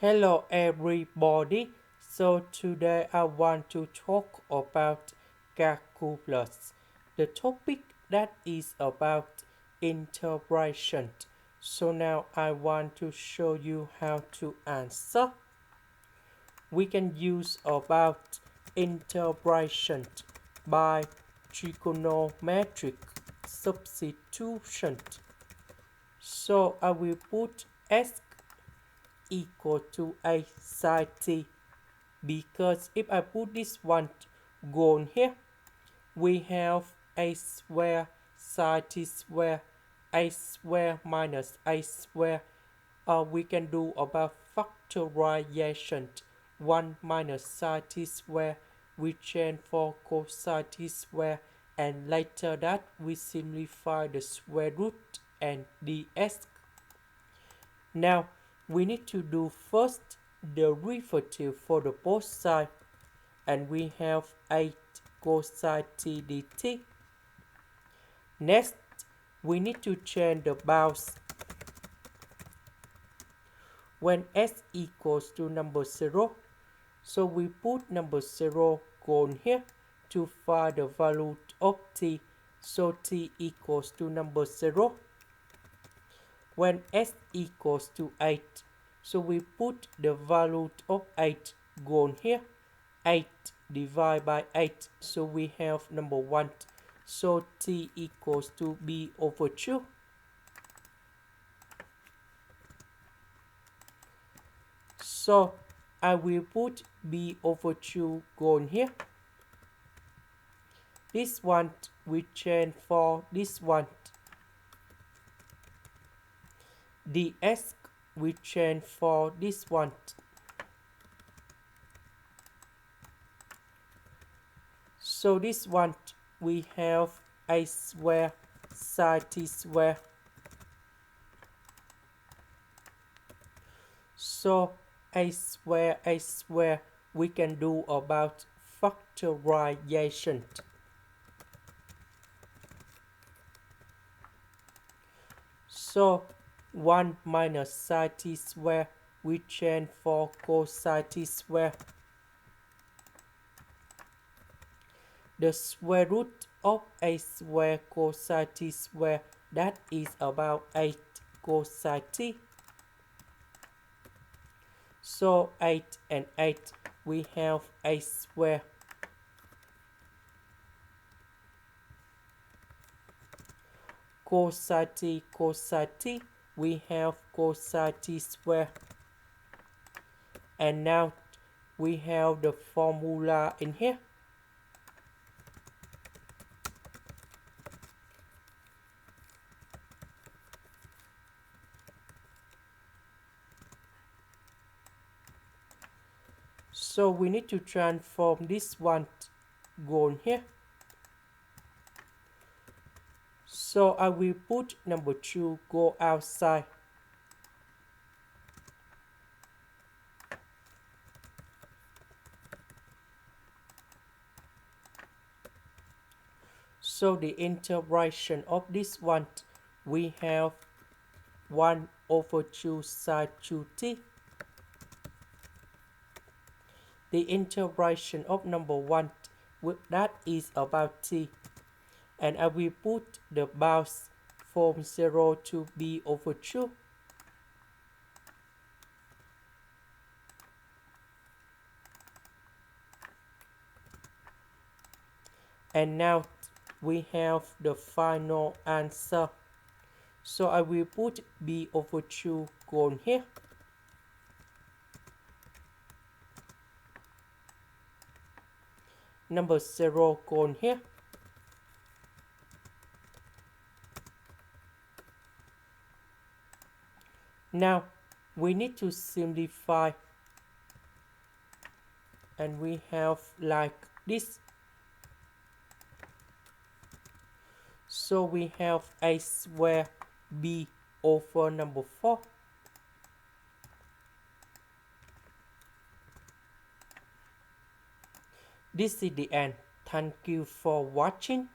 Hello everybody. So today I want to talk about calculus. The topic that is about integration. So now I want to show you how to answer. We can use about integration by trigonometric substitution. So I will put s equal to a sine t, because if I put this one gone here, we have a square sine t square, a square minus a square. We can do about factorization. 1 minus sine t square, we change for cosine t square, and later that we simplify the square root and ds. Now we need to do first the derivative for the both sides, and we have 8 cosine t dt. Next, we need to change the bounds. When s equals to number 0, so we put number 0 gone here to find the value of t. So t equals to number 0. When s equals to 8, so we put the value of 8 gone here. 8 divided by 8, so we have number 1. So t equals to b over 2. So I will put b over 2 gone here. This one we change for this one. ds we change for this one. So this one we have a square sine t square. So a square we can do about factorization. So 1 minus sine t square, we change for cosine t square. The square root of a square cosine t square, that is about 8 cosine t. So 8 and 8, we have a square. Cosine t, we have cosine t square. And now we have the formula in here. So we need to transform this one gone here. So I will put number 2 go outside. So the integration of this one, we have 1 over 2 sine 2t. The integration of number 1, that is about t. And I will put the bounds from 0 to b over 2. And now we have the final answer. So I will put b over 2 gone here. Number 0 gone here. Now we need to simplify, and we have like this. So we have a square b over number 4. This is the end. Thank you for watching.